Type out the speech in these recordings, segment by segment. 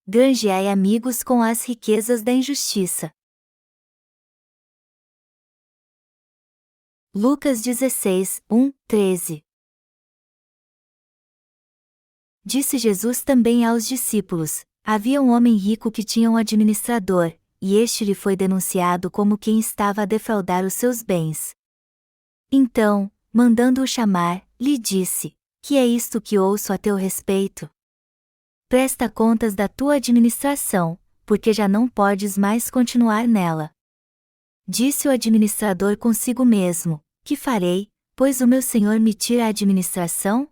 granjeai amigos com as riquezas da injustiça. Lucas 16, 1, 13. Disse Jesus também aos discípulos: havia um homem rico que tinha um administrador, e este lhe foi denunciado como quem estava a defraudar os seus bens. Então, mandando-o chamar, lhe disse: que é isto que ouço a teu respeito? Presta contas da tua administração, porque já não podes mais continuar nela. Disse o administrador consigo mesmo: que farei, pois o meu senhor me tira a administração?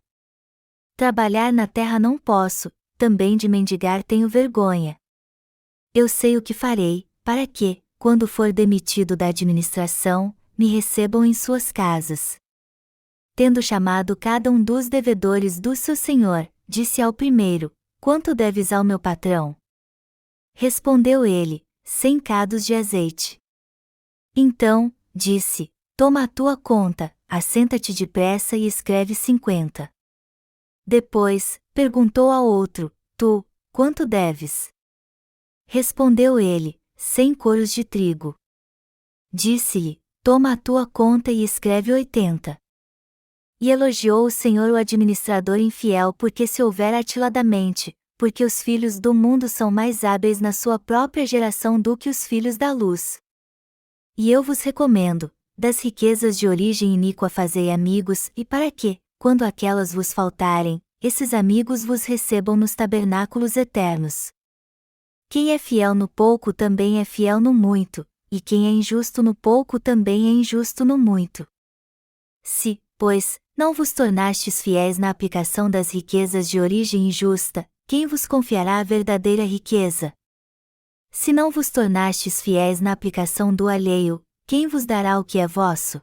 Trabalhar na terra não posso, também de mendigar tenho vergonha. Eu sei o que farei, para que, quando for demitido da administração, me recebam em suas casas. Tendo chamado cada um dos devedores do seu senhor, disse ao primeiro: quanto deves ao meu patrão? Respondeu ele: 100 cados de azeite. Então, disse: toma a tua conta, assenta-te depressa e escreve 50. Depois, perguntou ao outro: tu, quanto deves? Respondeu ele: 100 coros de trigo. Disse-lhe: toma a tua conta e escreve 80. E elogiou o Senhor o administrador infiel porque se houver atiladamente, porque os filhos do mundo são mais hábeis na sua própria geração do que os filhos da luz. E eu vos recomendo, das riquezas de origem iníqua fazei amigos, e para que, quando aquelas vos faltarem, esses amigos vos recebam nos tabernáculos eternos. Quem é fiel no pouco também é fiel no muito, e quem é injusto no pouco também é injusto no muito. Se, pois, não vos tornastes fiéis na aplicação das riquezas de origem injusta, quem vos confiará a verdadeira riqueza? Se não vos tornastes fiéis na aplicação do alheio, quem vos dará o que é vosso?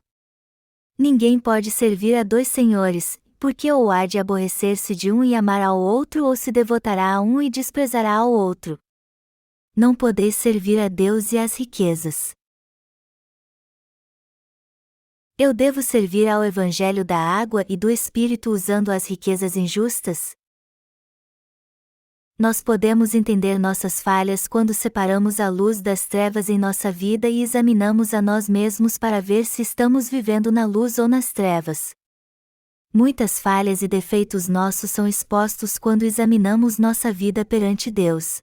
Ninguém pode servir a dois senhores, porque ou há de aborrecer-se de um e amar ao outro ou se devotará a um e desprezará ao outro. Não podeis servir a Deus e às riquezas. Eu devo servir ao Evangelho da água e do Espírito usando as riquezas injustas? Nós podemos entender nossas falhas quando separamos a luz das trevas em nossa vida e examinamos a nós mesmos para ver se estamos vivendo na luz ou nas trevas. Muitas falhas e defeitos nossos são expostos quando examinamos nossa vida perante Deus.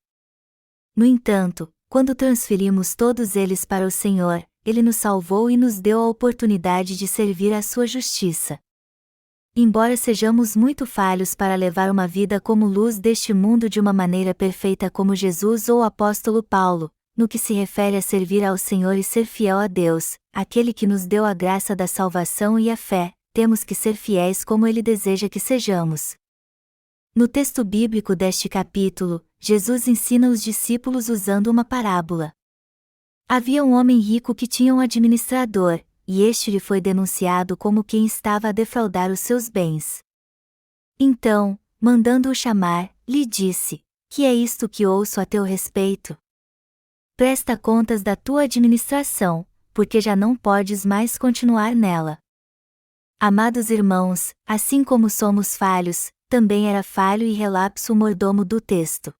No entanto, quando transferimos todos eles para o Senhor, Ele nos salvou e nos deu a oportunidade de servir à sua justiça. Embora sejamos muito falhos para levar uma vida como luz deste mundo de uma maneira perfeita como Jesus ou o apóstolo Paulo, no que se refere a servir ao Senhor e ser fiel a Deus, aquele que nos deu a graça da salvação e a fé, temos que ser fiéis como Ele deseja que sejamos. No texto bíblico deste capítulo, Jesus ensina os discípulos usando uma parábola. Havia um homem rico que tinha um administrador, e este lhe foi denunciado como quem estava a defraudar os seus bens. Então, mandando-o chamar, lhe disse: que é isto que ouço a teu respeito? Presta contas da tua administração, porque já não podes mais continuar nela. Amados irmãos, assim como somos falhos, também era falho e relapso o mordomo do texto.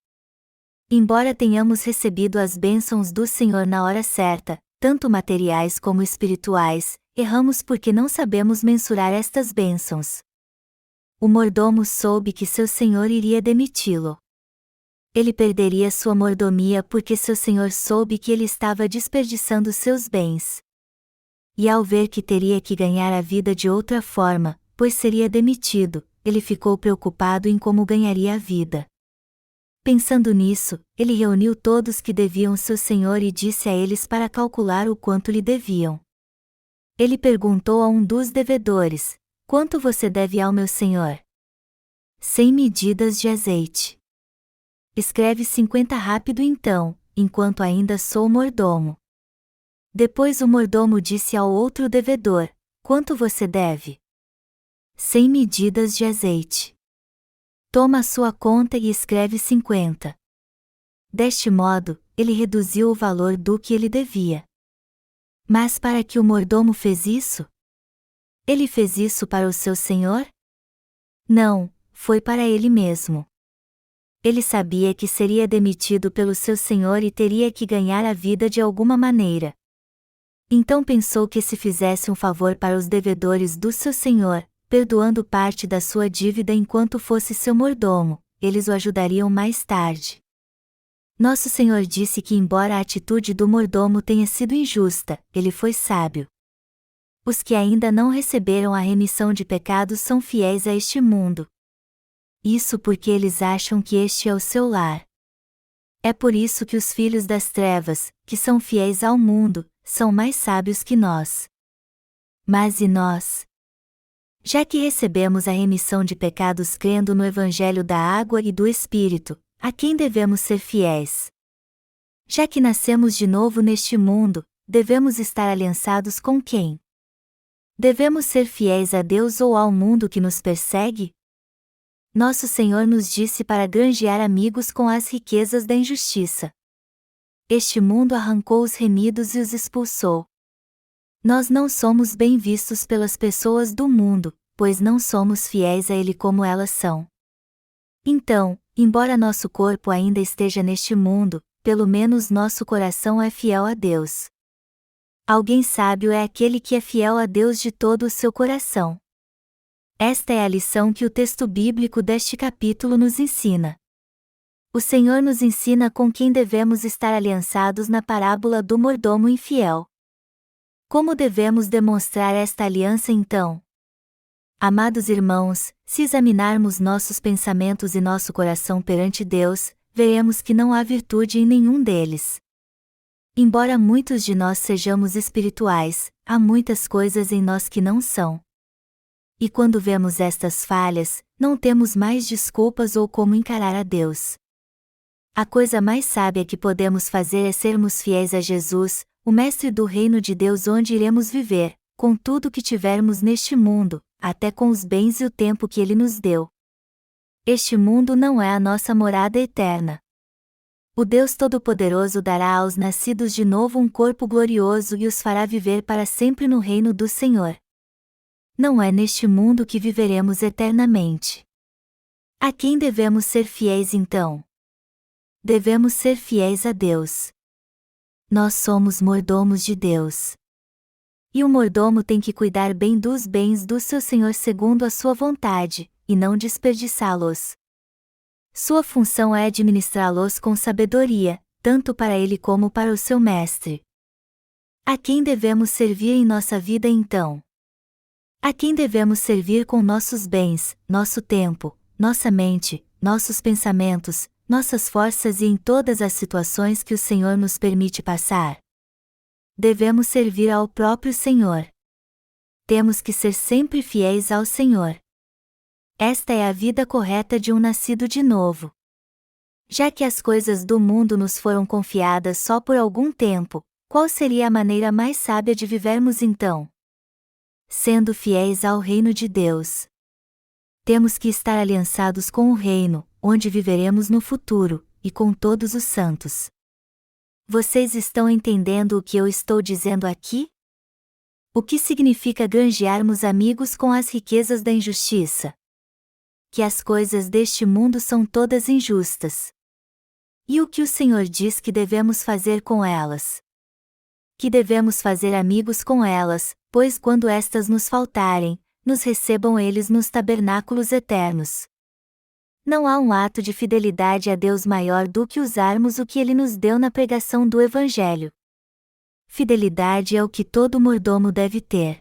Embora tenhamos recebido as bênçãos do Senhor na hora certa, tanto materiais como espirituais, erramos porque não sabemos mensurar estas bênçãos. O mordomo soube que seu senhor iria demiti-lo. Ele perderia sua mordomia porque seu senhor soube que ele estava desperdiçando seus bens. E ao ver que teria que ganhar a vida de outra forma, pois seria demitido, ele ficou preocupado em como ganharia a vida. Pensando nisso, ele reuniu todos que deviam seu senhor e disse a eles para calcular o quanto lhe deviam. Ele perguntou a um dos devedores: quanto você deve ao meu senhor? 100 medidas de azeite. Escreve 50 rápido então, enquanto ainda sou mordomo. Depois o mordomo disse ao outro devedor: quanto você deve? 100 medidas de azeite. Toma a sua conta e escreve 50. Deste modo, ele reduziu o valor do que ele devia. Mas para que o mordomo fez isso? Ele fez isso para o seu senhor? Não, foi para ele mesmo. Ele sabia que seria demitido pelo seu senhor e teria que ganhar a vida de alguma maneira. Então pensou que se fizesse um favor para os devedores do seu senhor, perdoando parte da sua dívida enquanto fosse seu mordomo, eles o ajudariam mais tarde. Nosso Senhor disse que embora a atitude do mordomo tenha sido injusta, ele foi sábio. Os que ainda não receberam a remissão de pecados são fiéis a este mundo. Isso porque eles acham que este é o seu lar. É por isso que os filhos das trevas, que são fiéis ao mundo, são mais sábios que nós. Mas e nós? Já que recebemos a remissão de pecados crendo no Evangelho da água e do Espírito, a quem devemos ser fiéis? Já que nascemos de novo neste mundo, devemos estar aliançados com quem? Devemos ser fiéis a Deus ou ao mundo que nos persegue? Nosso Senhor nos disse para granjear amigos com as riquezas da injustiça. Este mundo arrancou os remidos e os expulsou. Nós não somos bem vistos pelas pessoas do mundo, pois não somos fiéis a Ele como elas são. Então, embora nosso corpo ainda esteja neste mundo, pelo menos nosso coração é fiel a Deus. Alguém sábio é aquele que é fiel a Deus de todo o seu coração. Esta é a lição que o texto bíblico deste capítulo nos ensina. O Senhor nos ensina com quem devemos estar aliançados na parábola do mordomo infiel. Como devemos demonstrar esta aliança então? Amados irmãos, se examinarmos nossos pensamentos e nosso coração perante Deus, veremos que não há virtude em nenhum deles. Embora muitos de nós sejamos espirituais, há muitas coisas em nós que não são. E quando vemos estas falhas, não temos mais desculpas ou como encarar a Deus. A coisa mais sábia que podemos fazer é sermos fiéis a Jesus, o Mestre do reino de Deus onde iremos viver, com tudo que tivermos neste mundo, até com os bens e o tempo que Ele nos deu. Este mundo não é a nossa morada eterna. O Deus Todo-Poderoso dará aos nascidos de novo um corpo glorioso e os fará viver para sempre no reino do Senhor. Não é neste mundo que viveremos eternamente. A quem devemos ser fiéis então? Devemos ser fiéis a Deus. Nós somos mordomos de Deus. E o mordomo tem que cuidar bem dos bens do seu senhor segundo a sua vontade, e não desperdiçá-los. Sua função é administrá-los com sabedoria, tanto para ele como para o seu mestre. A quem devemos servir em nossa vida então? A quem devemos servir com nossos bens, nosso tempo, nossa mente, nossos pensamentos, nossas forças e em todas as situações que o Senhor nos permite passar? Devemos servir ao próprio Senhor. Temos que ser sempre fiéis ao Senhor. Esta é a vida correta de um nascido de novo. Já que as coisas do mundo nos foram confiadas só por algum tempo, qual seria a maneira mais sábia de vivermos então? Sendo fiéis ao reino de Deus. Temos que estar aliançados com o reino, onde viveremos no futuro, e com todos os santos. Vocês estão entendendo o que eu estou dizendo aqui? O que significa granjearmos amigos com as riquezas da injustiça? Que as coisas deste mundo são todas injustas. E o que o Senhor diz que devemos fazer com elas? Que devemos fazer amigos com elas, pois quando estas nos faltarem, nos recebam eles nos tabernáculos eternos. Não há um ato de fidelidade a Deus maior do que usarmos o que Ele nos deu na pregação do Evangelho. Fidelidade é o que todo mordomo deve ter.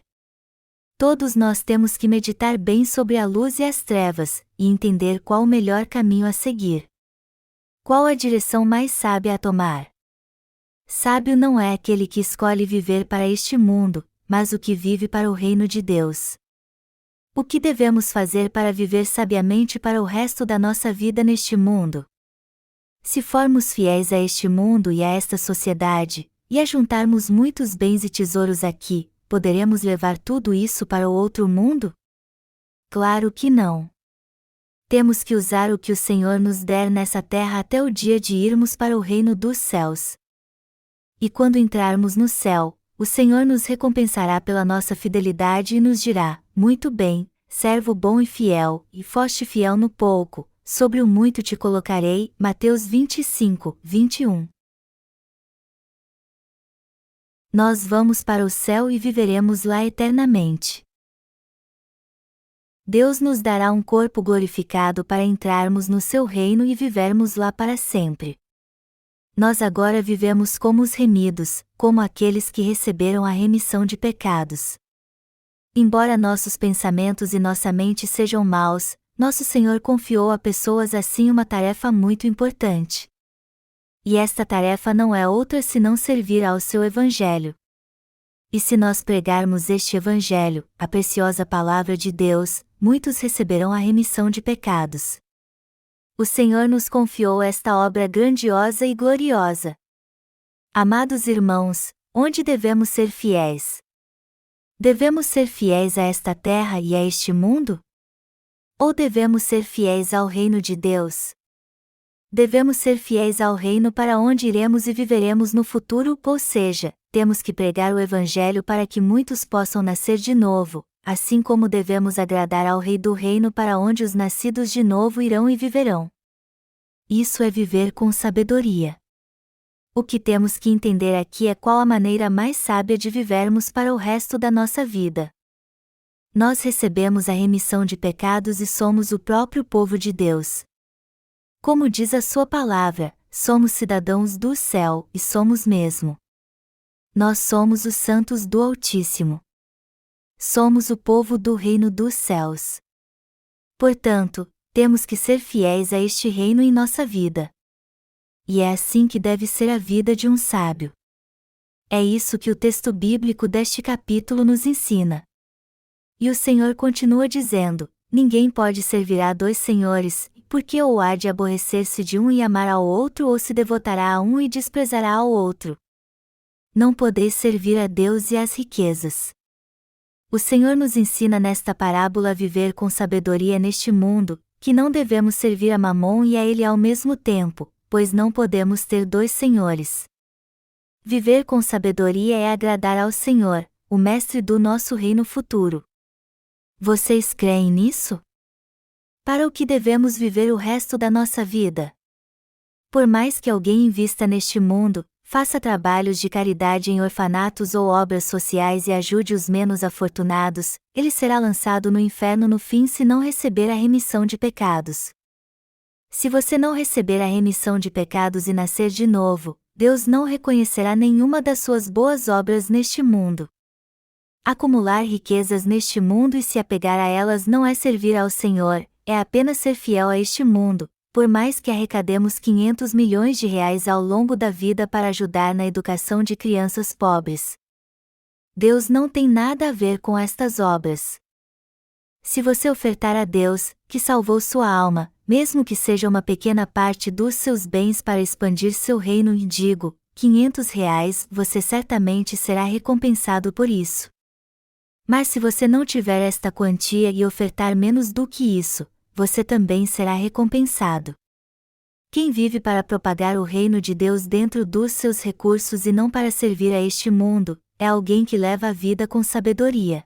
Todos nós temos que meditar bem sobre a luz e as trevas, e entender qual o melhor caminho a seguir. Qual a direção mais sábia a tomar? Sábio não é aquele que escolhe viver para este mundo, mas o que vive para o reino de Deus. O que devemos fazer para viver sabiamente para o resto da nossa vida neste mundo? Se formos fiéis a este mundo e a esta sociedade, e ajuntarmos muitos bens e tesouros aqui, poderemos levar tudo isso para o outro mundo? Claro que não. Temos que usar o que o Senhor nos der nessa terra até o dia de irmos para o reino dos céus. E quando entrarmos no céu, o Senhor nos recompensará pela nossa fidelidade e nos dirá: muito bem, servo bom e fiel, e foste fiel no pouco, sobre o muito te colocarei. Mateus 25, 21. Nós vamos para o céu e viveremos lá eternamente. Deus nos dará um corpo glorificado para entrarmos no seu reino e vivermos lá para sempre. Nós agora vivemos como os remidos, como aqueles que receberam a remissão de pecados. Embora nossos pensamentos e nossa mente sejam maus, nosso Senhor confiou a pessoas assim uma tarefa muito importante. E esta tarefa não é outra senão servir ao seu Evangelho. E se nós pregarmos este Evangelho, a preciosa palavra de Deus, muitos receberão a remissão de pecados. O Senhor nos confiou esta obra grandiosa e gloriosa. Amados irmãos, onde devemos ser fiéis? Devemos ser fiéis a esta terra e a este mundo? Ou devemos ser fiéis ao reino de Deus? Devemos ser fiéis ao reino para onde iremos e viveremos no futuro, ou seja, temos que pregar o Evangelho para que muitos possam nascer de novo, assim como devemos agradar ao Rei do Reino para onde os nascidos de novo irão e viverão. Isso é viver com sabedoria. O que temos que entender aqui é qual a maneira mais sábia de vivermos para o resto da nossa vida. Nós recebemos a remissão de pecados e somos o próprio povo de Deus. Como diz a sua palavra, somos cidadãos do céu e somos mesmo. Nós somos os santos do Altíssimo. Somos o povo do reino dos céus. Portanto, temos que ser fiéis a este reino em nossa vida. E é assim que deve ser a vida de um sábio. É isso que o texto bíblico deste capítulo nos ensina. E o Senhor continua dizendo: ninguém pode servir a dois senhores, porque ou há de aborrecer-se de um e amar ao outro, ou se devotará a um e desprezará ao outro. Não podeis servir a Deus e às riquezas. O Senhor nos ensina nesta parábola a viver com sabedoria neste mundo, que não devemos servir a Mamon e a ele ao mesmo tempo, pois não podemos ter dois senhores. Viver com sabedoria é agradar ao Senhor, o Mestre do nosso reino futuro. Vocês creem nisso? Para o que devemos viver o resto da nossa vida? Por mais que alguém invista neste mundo, faça trabalhos de caridade em orfanatos ou obras sociais e ajude os menos afortunados, ele será lançado no inferno no fim se não receber a remissão de pecados. Se você não receber a remissão de pecados e nascer de novo, Deus não reconhecerá nenhuma das suas boas obras neste mundo. Acumular riquezas neste mundo e se apegar a elas não é servir ao Senhor, é apenas ser fiel a este mundo. Por mais que arrecademos 500 milhões de reais ao longo da vida para ajudar na educação de crianças pobres. Deus não tem nada a ver com estas obras. Se você ofertar a Deus, que salvou sua alma, mesmo que seja uma pequena parte dos seus bens para expandir seu reino e digo, 500 reais, você certamente será recompensado por isso. Mas se você não tiver esta quantia e ofertar menos do que isso, você também será recompensado. Quem vive para propagar o reino de Deus dentro dos seus recursos e não para servir a este mundo, é alguém que leva a vida com sabedoria.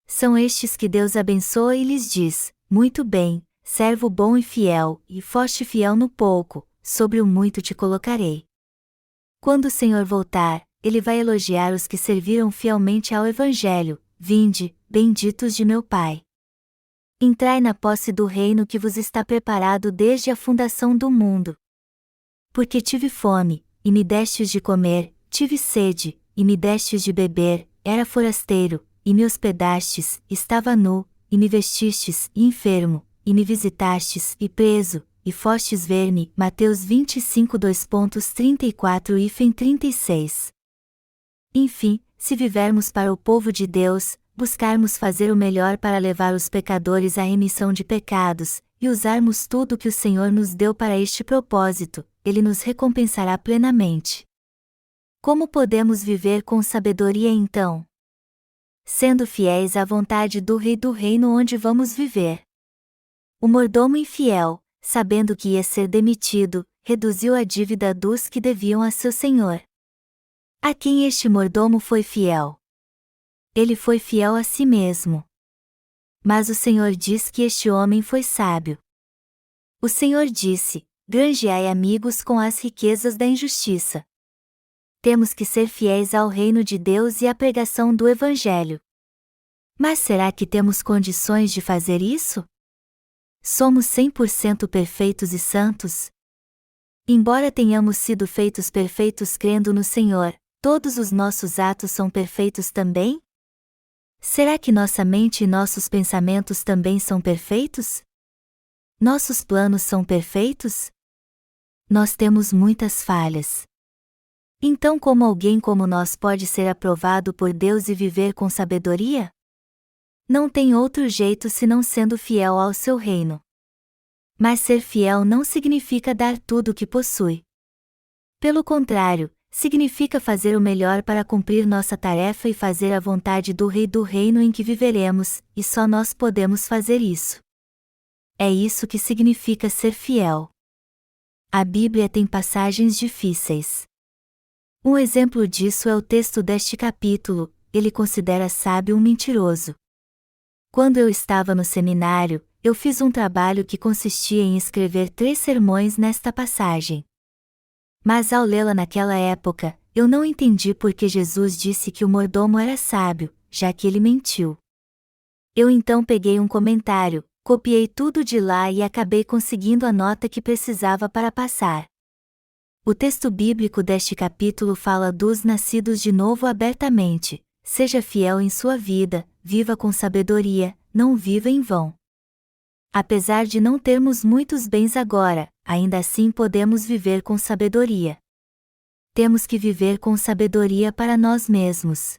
São estes que Deus abençoa e lhes diz: muito bem, servo bom e fiel, e foste fiel no pouco, sobre o muito te colocarei. Quando o Senhor voltar, ele vai elogiar os que serviram fielmente ao Evangelho: vinde, benditos de meu Pai. Entrai na posse do reino que vos está preparado desde a fundação do mundo. Porque tive fome, e me destes de comer, tive sede, e me destes de beber, era forasteiro, e me hospedastes, estava nu, e me vestistes, e enfermo, e me visitastes, e preso, e fostes ver-me. Mateus 25 2.34 e 36. Enfim, se vivermos para o povo de Deus, buscarmos fazer o melhor para levar os pecadores à remissão de pecados, e usarmos tudo que o Senhor nos deu para este propósito, Ele nos recompensará plenamente. Como podemos viver com sabedoria então? Sendo fiéis à vontade do Rei do Reino onde vamos viver. O mordomo infiel, sabendo que ia ser demitido, reduziu a dívida dos que deviam a seu senhor. A quem este mordomo foi fiel? Ele foi fiel a si mesmo. Mas o Senhor diz que este homem foi sábio. O Senhor disse: granjeai amigos com as riquezas da injustiça. Temos que ser fiéis ao reino de Deus e à pregação do Evangelho. Mas será que temos condições de fazer isso? Somos 100% perfeitos e santos? Embora tenhamos sido feitos perfeitos crendo no Senhor, todos os nossos atos são perfeitos também? Será que nossa mente e nossos pensamentos também são perfeitos? Nossos planos são perfeitos? Nós temos muitas falhas. Então, como alguém como nós pode ser aprovado por Deus e viver com sabedoria? Não tem outro jeito senão sendo fiel ao seu reino. Mas ser fiel não significa dar tudo o que possui. Pelo contrário, significa fazer o melhor para cumprir nossa tarefa e fazer a vontade do Rei do reino em que viveremos, e só nós podemos fazer isso. É isso que significa ser fiel. A Bíblia tem passagens difíceis. Um exemplo disso é o texto deste capítulo: ele considera sábio um mentiroso. Quando eu estava no seminário, eu fiz um trabalho que consistia em escrever 3 sermões nesta passagem. Mas ao lê-la naquela época, eu não entendi por que Jesus disse que o mordomo era sábio, já que ele mentiu. Eu então peguei um comentário, copiei tudo de lá e acabei conseguindo a nota que precisava para passar. O texto bíblico deste capítulo fala dos nascidos de novo abertamente: seja fiel em sua vida, viva com sabedoria, não viva em vão. Apesar de não termos muitos bens agora, ainda assim podemos viver com sabedoria. Temos que viver com sabedoria para nós mesmos.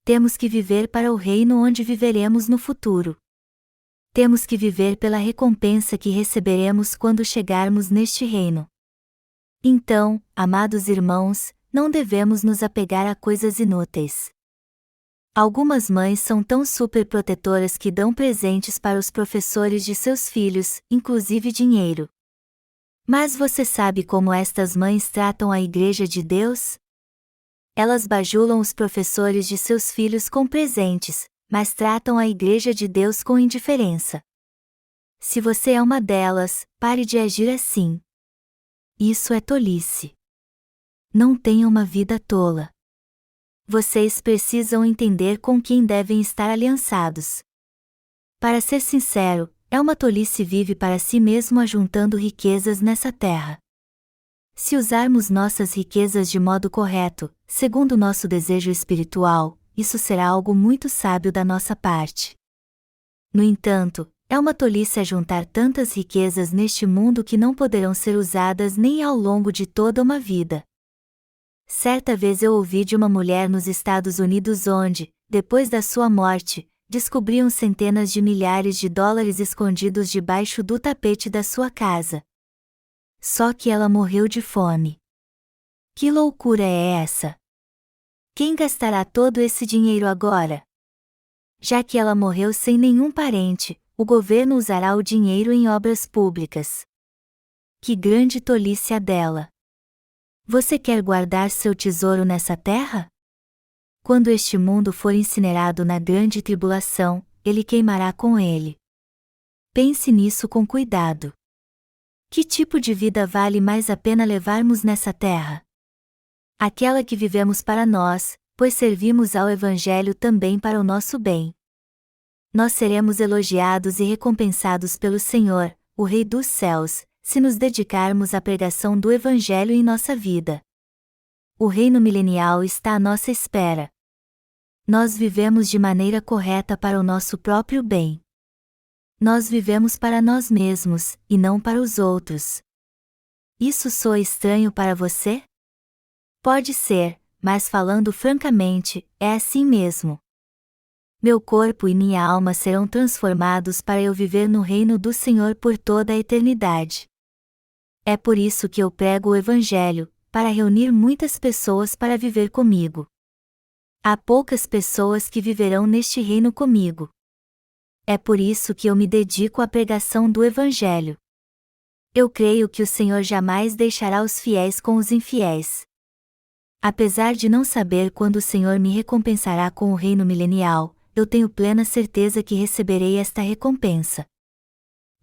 Temos que viver para o reino onde viveremos no futuro. Temos que viver pela recompensa que receberemos quando chegarmos neste reino. Então, amados irmãos, não devemos nos apegar a coisas inúteis. Algumas mães são tão superprotetoras que dão presentes para os professores de seus filhos, inclusive dinheiro. Mas você sabe como estas mães tratam a Igreja de Deus? Elas bajulam os professores de seus filhos com presentes, mas tratam a Igreja de Deus com indiferença. Se você é uma delas, pare de agir assim. Isso é tolice. Não tenha uma vida tola. Vocês precisam entender com quem devem estar aliançados. Para ser sincero, é uma tolice vive para si mesmo ajuntando riquezas nessa terra. Se usarmos nossas riquezas de modo correto, segundo nosso desejo espiritual, isso será algo muito sábio da nossa parte. No entanto, é uma tolice ajuntar tantas riquezas neste mundo que não poderão ser usadas nem ao longo de toda uma vida. Certa vez eu ouvi de uma mulher nos Estados Unidos onde, depois da sua morte, descobriam centenas de milhares de dólares escondidos debaixo do tapete da sua casa. Só que ela morreu de fome. Que loucura é essa? Quem gastará todo esse dinheiro agora? Já que ela morreu sem nenhum parente, o governo usará o dinheiro em obras públicas. Que grande tolice a dela! Você quer guardar seu tesouro nessa terra? Quando este mundo for incinerado na grande tribulação, ele queimará com ele. Pense nisso com cuidado. Que tipo de vida vale mais a pena levarmos nessa terra? Aquela que vivemos para nós, pois servimos ao Evangelho também para o nosso bem. Nós seremos elogiados e recompensados pelo Senhor, o Rei dos céus, se nos dedicarmos à pregação do Evangelho em nossa vida. O reino milenial está à nossa espera. Nós vivemos de maneira correta para o nosso próprio bem. Nós vivemos para nós mesmos, e não para os outros. Isso soa estranho para você? Pode ser, mas falando francamente, é assim mesmo. Meu corpo e minha alma serão transformados para eu viver no reino do Senhor por toda a eternidade. É por isso que eu prego o Evangelho, para reunir muitas pessoas para viver comigo. Há poucas pessoas que viverão neste reino comigo. É por isso que eu me dedico à pregação do Evangelho. Eu creio que o Senhor jamais deixará os fiéis com os infiéis. Apesar de não saber quando o Senhor me recompensará com o reino milenial, eu tenho plena certeza que receberei esta recompensa.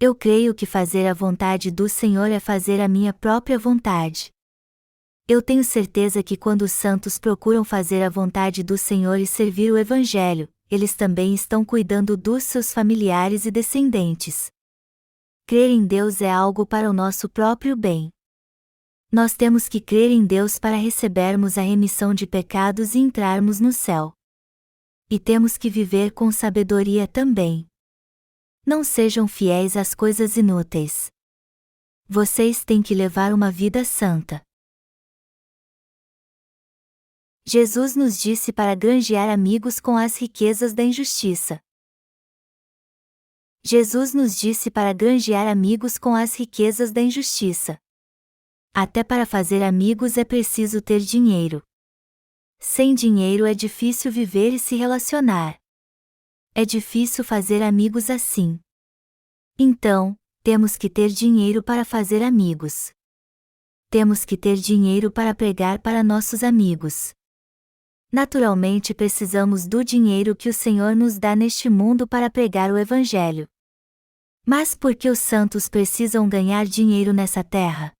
Eu creio que fazer a vontade do Senhor é fazer a minha própria vontade. Eu tenho certeza que quando os santos procuram fazer a vontade do Senhor e servir o Evangelho, eles também estão cuidando dos seus familiares e descendentes. Crer em Deus é algo para o nosso próprio bem. Nós temos que crer em Deus para recebermos a remissão de pecados e entrarmos no céu. E temos que viver com sabedoria também. Não sejam fiéis às coisas inúteis. Vocês têm que levar uma vida santa. Jesus nos disse para granjear amigos com as riquezas da injustiça. Jesus nos disse para granjear amigos com as riquezas da injustiça. Até para fazer amigos é preciso ter dinheiro. Sem dinheiro é difícil viver e se relacionar. É difícil fazer amigos assim. Então, temos que ter dinheiro para fazer amigos. Temos que ter dinheiro para pregar para nossos amigos. Naturalmente precisamos do dinheiro que o Senhor nos dá neste mundo para pregar o Evangelho. Mas por que os santos precisam ganhar dinheiro nessa terra?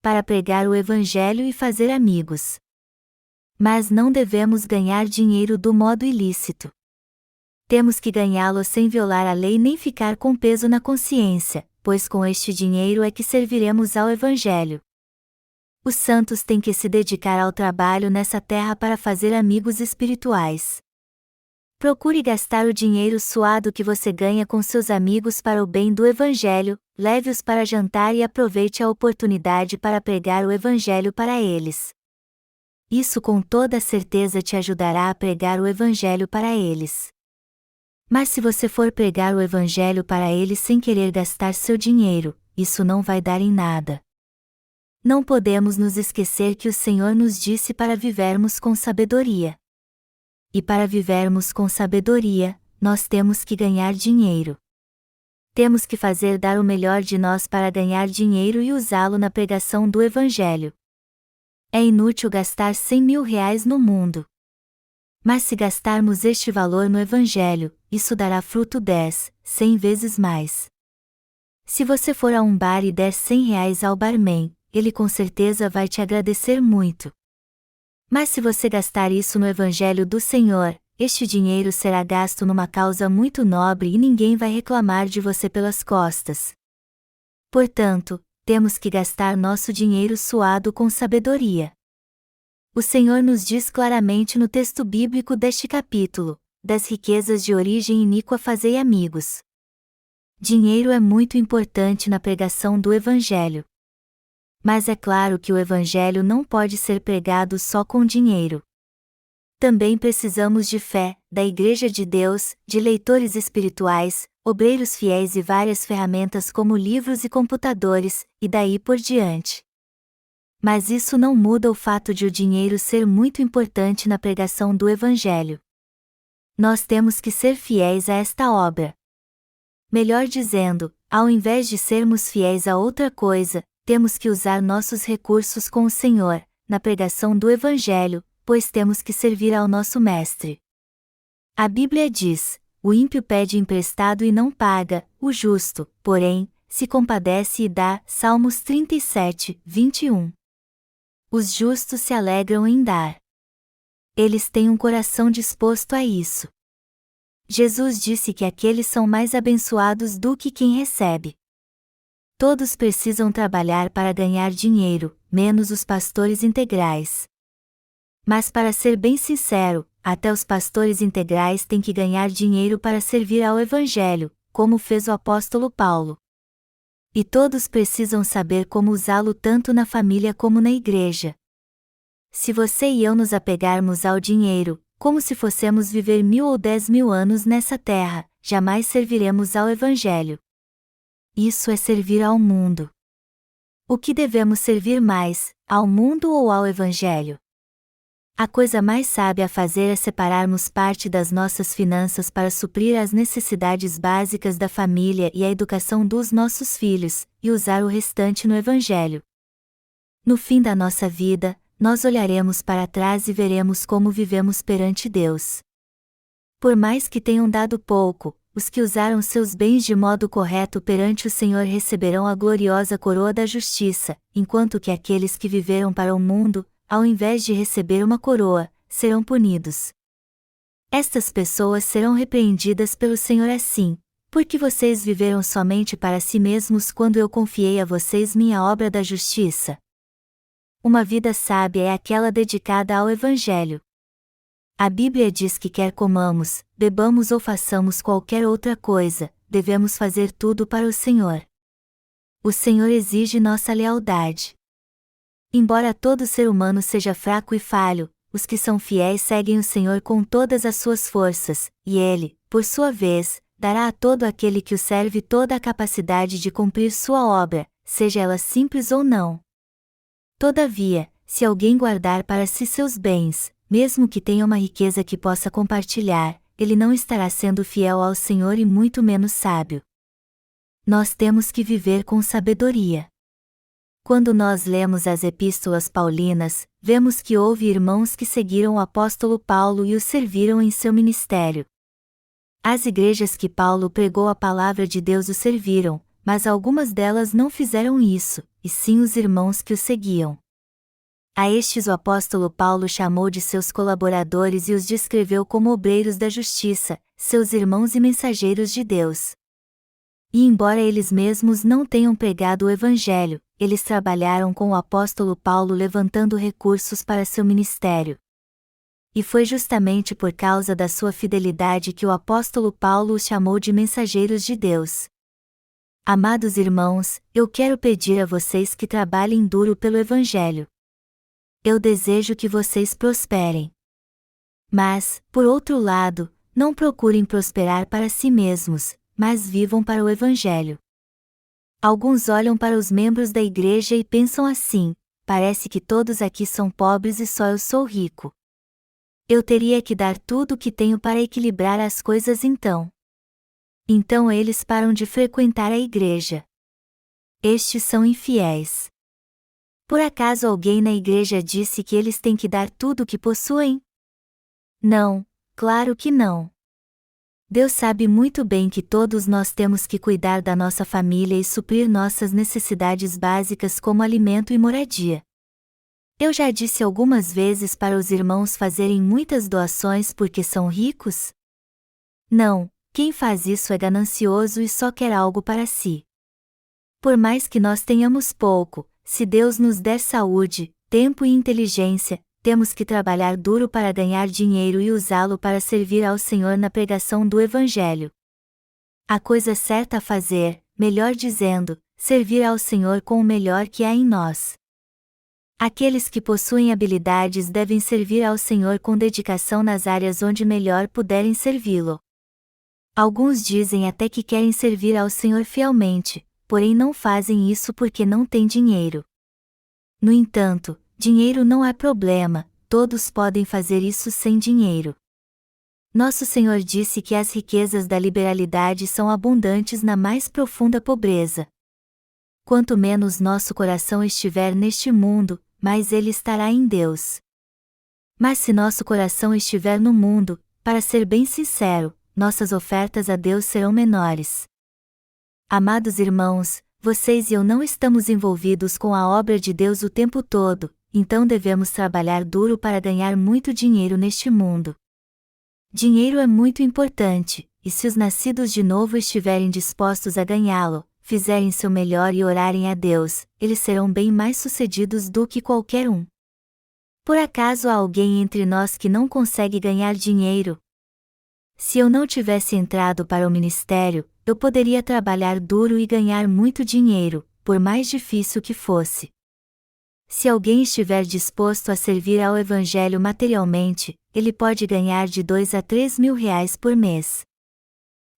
Para pregar o Evangelho e fazer amigos. Mas não devemos ganhar dinheiro do modo ilícito. Temos que ganhá-lo sem violar a lei nem ficar com peso na consciência, pois com este dinheiro é que serviremos ao Evangelho. Os santos têm que se dedicar ao trabalho nessa terra para fazer amigos espirituais. Procure gastar o dinheiro suado que você ganha com seus amigos para o bem do Evangelho, leve-os para jantar e aproveite a oportunidade para pregar o Evangelho para eles. Isso com toda certeza te ajudará a pregar o Evangelho para eles. Mas se você for pregar o Evangelho para eles sem querer gastar seu dinheiro, isso não vai dar em nada. Não podemos nos esquecer que o Senhor nos disse para vivermos com sabedoria. E para vivermos com sabedoria, nós temos que ganhar dinheiro. Temos que fazer dar o melhor de nós para ganhar dinheiro e usá-lo na pregação do Evangelho. É inútil gastar R$100.000 no mundo. Mas se gastarmos este valor no Evangelho, isso dará fruto 10, 100 vezes mais. Se você for a um bar e der R$100 ao barman, ele com certeza vai te agradecer muito. Mas se você gastar isso no Evangelho do Senhor, este dinheiro será gasto numa causa muito nobre e ninguém vai reclamar de você pelas costas. Portanto, temos que gastar nosso dinheiro suado com sabedoria. O Senhor nos diz claramente no texto bíblico deste capítulo: das riquezas de origem iníqua fazei amigos. Dinheiro é muito importante na pregação do Evangelho. Mas é claro que o Evangelho não pode ser pregado só com dinheiro. Também precisamos de fé, da Igreja de Deus, de leitores espirituais, obreiros fiéis e várias ferramentas como livros e computadores, e daí por diante. Mas isso não muda o fato de o dinheiro ser muito importante na pregação do Evangelho. Nós temos que ser fiéis a esta obra. Melhor dizendo, ao invés de sermos fiéis a outra coisa, temos que usar nossos recursos com o Senhor, na pregação do Evangelho, pois temos que servir ao nosso Mestre. A Bíblia diz: o ímpio pede emprestado e não paga, o justo, porém, se compadece e dá. Salmos 37, 21. Os justos se alegram em dar. Eles têm um coração disposto a isso. Jesus disse que aqueles são mais abençoados do que quem recebe. Todos precisam trabalhar para ganhar dinheiro, menos os pastores integrais. Mas para ser bem sincero, até os pastores integrais têm que ganhar dinheiro para servir ao Evangelho, como fez o apóstolo Paulo. E todos precisam saber como usá-lo tanto na família como na igreja. Se você e eu nos apegarmos ao dinheiro, como se fossemos viver 1000 ou 10.000 anos nessa terra, jamais serviremos ao Evangelho. Isso é servir ao mundo. O que devemos servir mais, ao mundo ou ao Evangelho? A coisa mais sábia a fazer é separarmos parte das nossas finanças para suprir as necessidades básicas da família e a educação dos nossos filhos, e usar o restante no Evangelho. No fim da nossa vida, nós olharemos para trás e veremos como vivemos perante Deus. Por mais que tenham dado pouco, os que usaram seus bens de modo correto perante o Senhor receberão a gloriosa coroa da justiça, enquanto que aqueles que viveram para o mundo, ao invés de receber uma coroa, serão punidos. Estas pessoas serão repreendidas pelo Senhor assim, porque vocês viveram somente para si mesmos quando eu confiei a vocês minha obra da justiça. Uma vida sábia é aquela dedicada ao Evangelho. A Bíblia diz que quer comamos, bebamos ou façamos qualquer outra coisa, devemos fazer tudo para o Senhor. O Senhor exige nossa lealdade. Embora todo ser humano seja fraco e falho, os que são fiéis seguem o Senhor com todas as suas forças, e Ele, por sua vez, dará a todo aquele que o serve toda a capacidade de cumprir sua obra, seja ela simples ou não. Todavia, se alguém guardar para si seus bens, mesmo que tenha uma riqueza que possa compartilhar, ele não estará sendo fiel ao Senhor e muito menos sábio. Nós temos que viver com sabedoria. Quando nós lemos as epístolas paulinas, vemos que houve irmãos que seguiram o apóstolo Paulo e o serviram em seu ministério. As igrejas que Paulo pregou a palavra de Deus o serviram, mas algumas delas não fizeram isso, e sim os irmãos que o seguiam. A estes o apóstolo Paulo chamou de seus colaboradores e os descreveu como obreiros da justiça, seus irmãos e mensageiros de Deus. E embora eles mesmos não tenham pregado o Evangelho, eles trabalharam com o apóstolo Paulo levantando recursos para seu ministério. E foi justamente por causa da sua fidelidade que o apóstolo Paulo os chamou de mensageiros de Deus. Amados irmãos, eu quero pedir a vocês que trabalhem duro pelo Evangelho. Eu desejo que vocês prosperem. Mas, por outro lado, não procurem prosperar para si mesmos, mas vivam para o Evangelho. Alguns olham para os membros da igreja e pensam assim: parece que todos aqui são pobres e só eu sou rico. Eu teria que dar tudo o que tenho para equilibrar as coisas então. Então eles param de frequentar a igreja. Estes são infiéis. Por acaso alguém na igreja disse que eles têm que dar tudo o que possuem? Não, claro que não. Deus sabe muito bem que todos nós temos que cuidar da nossa família e suprir nossas necessidades básicas como alimento e moradia. Eu já disse algumas vezes para os irmãos fazerem muitas doações porque são ricos? Não, quem faz isso é ganancioso e só quer algo para si. Por mais que nós tenhamos pouco, se Deus nos der saúde, tempo e inteligência, temos que trabalhar duro para ganhar dinheiro e usá-lo para servir ao Senhor na pregação do Evangelho. A coisa certa a fazer, melhor dizendo, servir ao Senhor com o melhor que há em nós. Aqueles que possuem habilidades devem servir ao Senhor com dedicação nas áreas onde melhor puderem servi-lo. Alguns dizem até que querem servir ao Senhor fielmente, porém não fazem isso porque não têm dinheiro. No entanto, dinheiro não é problema, todos podem fazer isso sem dinheiro. Nosso Senhor disse que as riquezas da liberalidade são abundantes na mais profunda pobreza. Quanto menos nosso coração estiver neste mundo, mais ele estará em Deus. Mas se nosso coração estiver no mundo, para ser bem sincero, nossas ofertas a Deus serão menores. Amados irmãos, vocês e eu não estamos envolvidos com a obra de Deus o tempo todo, então devemos trabalhar duro para ganhar muito dinheiro neste mundo. Dinheiro é muito importante, e se os nascidos de novo estiverem dispostos a ganhá-lo, fizerem seu melhor e orarem a Deus, eles serão bem mais sucedidos do que qualquer um. Por acaso há alguém entre nós que não consegue ganhar dinheiro? Se eu não tivesse entrado para o ministério, eu poderia trabalhar duro e ganhar muito dinheiro, por mais difícil que fosse. Se alguém estiver disposto a servir ao Evangelho materialmente, ele pode ganhar de 2 a 3 mil reais por mês.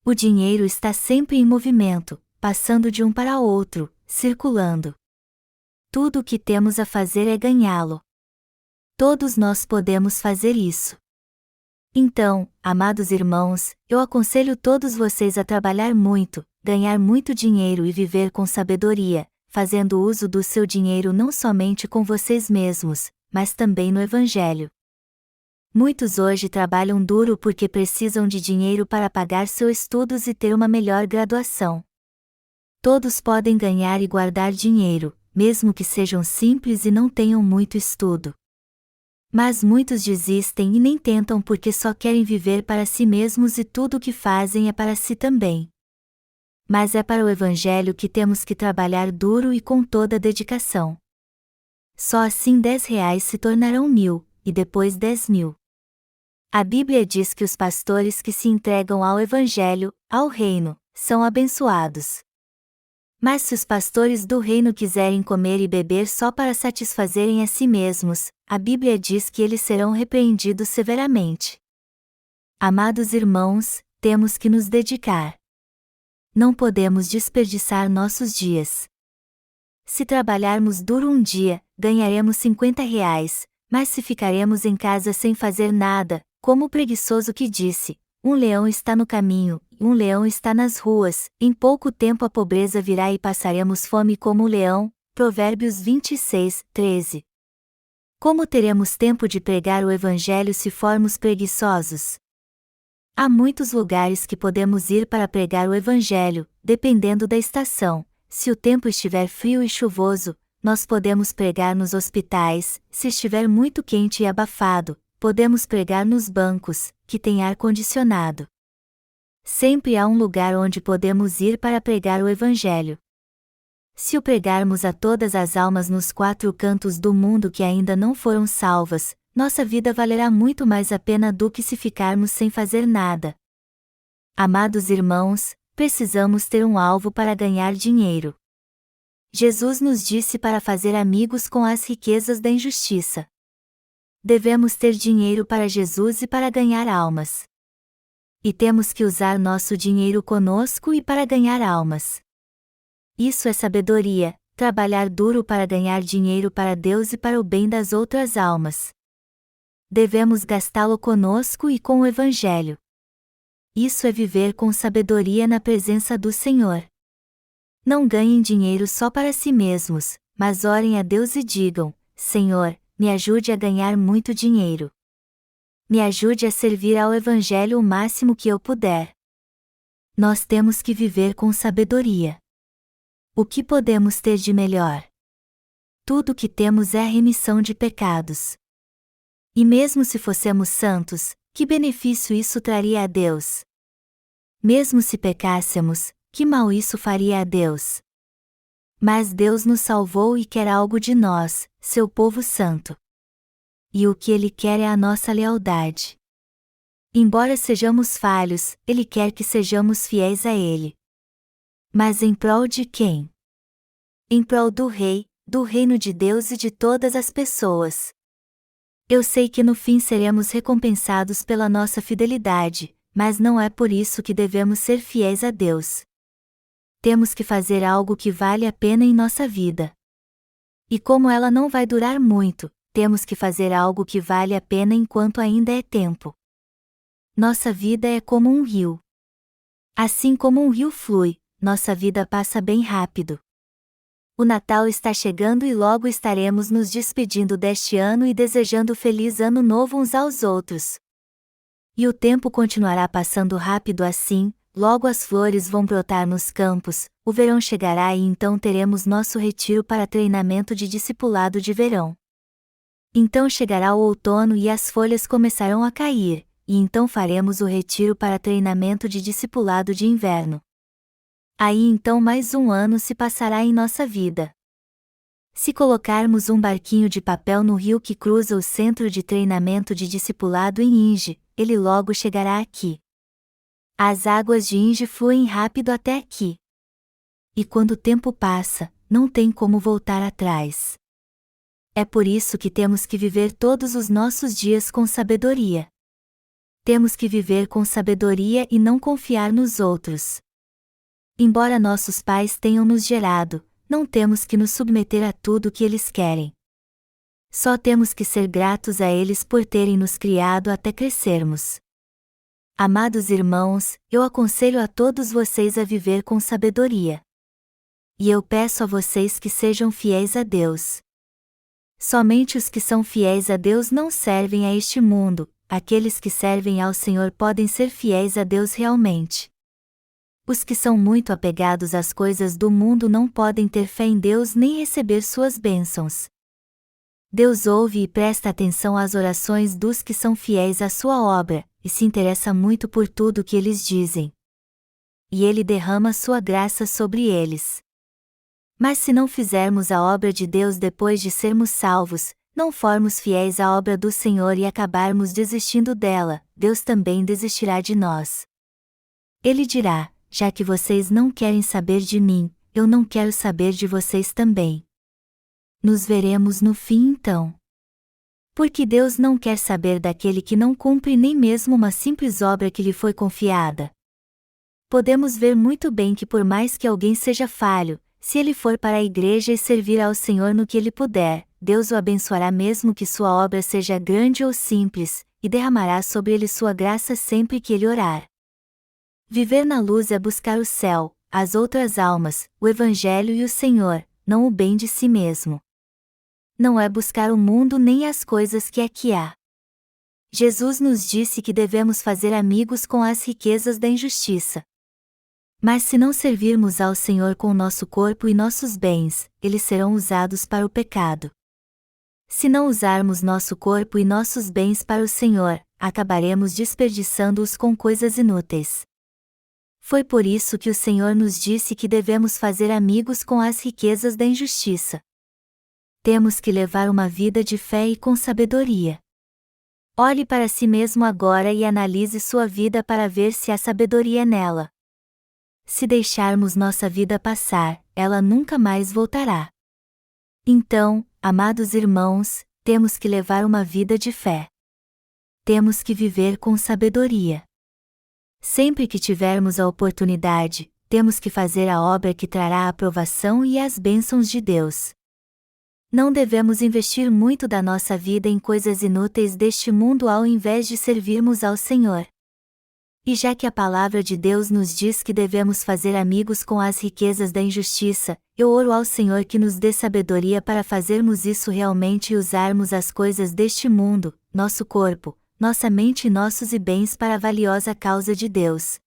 O dinheiro está sempre em movimento, passando de um para outro, circulando. Tudo o que temos a fazer é ganhá-lo. Todos nós podemos fazer isso. Então, amados irmãos, eu aconselho todos vocês a trabalhar muito, ganhar muito dinheiro e viver com sabedoria, fazendo uso do seu dinheiro não somente com vocês mesmos, mas também no Evangelho. Muitos hoje trabalham duro porque precisam de dinheiro para pagar seus estudos e ter uma melhor graduação. Todos podem ganhar e guardar dinheiro, mesmo que sejam simples e não tenham muito estudo. Mas muitos desistem e nem tentam porque só querem viver para si mesmos e tudo o que fazem é para si também. Mas é para o Evangelho que temos que trabalhar duro e com toda a dedicação. Só assim R$ 10 se tornarão 1.000, e depois 10.000. A Bíblia diz que os pastores que se entregam ao Evangelho, ao reino, são abençoados. Mas se os pastores do reino quiserem comer e beber só para satisfazerem a si mesmos, a Bíblia diz que eles serão repreendidos severamente. Amados irmãos, temos que nos dedicar. Não podemos desperdiçar nossos dias. Se trabalharmos duro um dia, ganharemos R$ 50, mas se ficaremos em casa sem fazer nada, como o preguiçoso que disse, um leão está no caminho, um leão está nas ruas, em pouco tempo a pobreza virá e passaremos fome como o leão. Provérbios 26:13. Como teremos tempo de pregar o Evangelho se formos preguiçosos? Há muitos lugares que podemos ir para pregar o Evangelho, dependendo da estação. Se o tempo estiver frio e chuvoso, nós podemos pregar nos hospitais. Se estiver muito quente e abafado, podemos pregar nos bancos, que têm ar-condicionado. Sempre há um lugar onde podemos ir para pregar o Evangelho. Se o pregarmos a todas as almas nos 4 cantos do mundo que ainda não foram salvas, nossa vida valerá muito mais a pena do que se ficarmos sem fazer nada. Amados irmãos, precisamos ter um alvo para ganhar dinheiro. Jesus nos disse para fazer amigos com as riquezas da injustiça. Devemos ter dinheiro para Jesus e para ganhar almas. E temos que usar nosso dinheiro conosco e para ganhar almas. Isso é sabedoria, trabalhar duro para ganhar dinheiro para Deus e para o bem das outras almas. Devemos gastá-lo conosco e com o Evangelho. Isso é viver com sabedoria na presença do Senhor. Não ganhem dinheiro só para si mesmos, mas orem a Deus e digam: Senhor, me ajude a ganhar muito dinheiro. Me ajude a servir ao Evangelho o máximo que eu puder. Nós temos que viver com sabedoria. O que podemos ter de melhor? Tudo o que temos é a remissão de pecados. E mesmo se fossemos santos, que benefício isso traria a Deus? Mesmo se pecássemos, que mal isso faria a Deus? Mas Deus nos salvou e quer algo de nós, seu povo santo. E o que Ele quer é a nossa lealdade. Embora sejamos falhos, Ele quer que sejamos fiéis a Ele. Mas em prol de quem? Em prol do Rei, do reino de Deus e de todas as pessoas. Eu sei que no fim seremos recompensados pela nossa fidelidade, mas não é por isso que devemos ser fiéis a Deus. Temos que fazer algo que vale a pena em nossa vida. E como ela não vai durar muito, temos que fazer algo que vale a pena enquanto ainda é tempo. Nossa vida é como um rio. Assim como um rio flui, nossa vida passa bem rápido. O Natal está chegando e logo estaremos nos despedindo deste ano e desejando feliz ano novo uns aos outros. E o tempo continuará passando rápido assim, logo as flores vão brotar nos campos, o verão chegará e então teremos nosso retiro para treinamento de discipulado de verão. Então chegará o outono e as folhas começarão a cair, e então faremos o retiro para treinamento de discipulado de inverno. Aí então mais um ano se passará em nossa vida. Se colocarmos um barquinho de papel no rio que cruza o centro de treinamento de discipulado em Inge, ele logo chegará aqui. As águas de Inge fluem rápido até aqui. E quando o tempo passa, não tem como voltar atrás. É por isso que temos que viver todos os nossos dias com sabedoria. Temos que viver com sabedoria e não confiar nos outros. Embora nossos pais tenham nos gerado, não temos que nos submeter a tudo o que eles querem. Só temos que ser gratos a eles por terem nos criado até crescermos. Amados irmãos, eu aconselho a todos vocês a viver com sabedoria. E eu peço a vocês que sejam fiéis a Deus. Somente os que são fiéis a Deus não servem a este mundo, aqueles que servem ao Senhor podem ser fiéis a Deus realmente. Os que são muito apegados às coisas do mundo não podem ter fé em Deus nem receber suas bênçãos. Deus ouve e presta atenção às orações dos que são fiéis à sua obra, e se interessa muito por tudo o que eles dizem. E Ele derrama sua graça sobre eles. Mas se não fizermos a obra de Deus depois de sermos salvos, não formos fiéis à obra do Senhor e acabarmos desistindo dela, Deus também desistirá de nós. Ele dirá: já que vocês não querem saber de mim, eu não quero saber de vocês também. Nos veremos no fim então. Porque Deus não quer saber daquele que não cumpre nem mesmo uma simples obra que lhe foi confiada. Podemos ver muito bem que por mais que alguém seja falho, se ele for para a igreja e servir ao Senhor no que ele puder, Deus o abençoará mesmo que sua obra seja grande ou simples, e derramará sobre ele sua graça sempre que ele orar. Viver na luz é buscar o céu, as outras almas, o Evangelho e o Senhor, não o bem de si mesmo. Não é buscar o mundo nem as coisas que aqui há. Jesus nos disse que devemos fazer amigos com as riquezas da injustiça. Mas se não servirmos ao Senhor com nosso corpo e nossos bens, eles serão usados para o pecado. Se não usarmos nosso corpo e nossos bens para o Senhor, acabaremos desperdiçando-os com coisas inúteis. Foi por isso que o Senhor nos disse que devemos fazer amigos com as riquezas da injustiça. Temos que levar uma vida de fé e com sabedoria. Olhe para si mesmo agora e analise sua vida para ver se há sabedoria nela. Se deixarmos nossa vida passar, ela nunca mais voltará. Então, amados irmãos, temos que levar uma vida de fé. Temos que viver com sabedoria. Sempre que tivermos a oportunidade, temos que fazer a obra que trará a aprovação e as bênçãos de Deus. Não devemos investir muito da nossa vida em coisas inúteis deste mundo ao invés de servirmos ao Senhor. E já que a palavra de Deus nos diz que devemos fazer amigos com as riquezas da injustiça, eu oro ao Senhor que nos dê sabedoria para fazermos isso realmente e usarmos as coisas deste mundo, nosso corpo, nossa mente e nossos bens para a valiosa causa de Deus.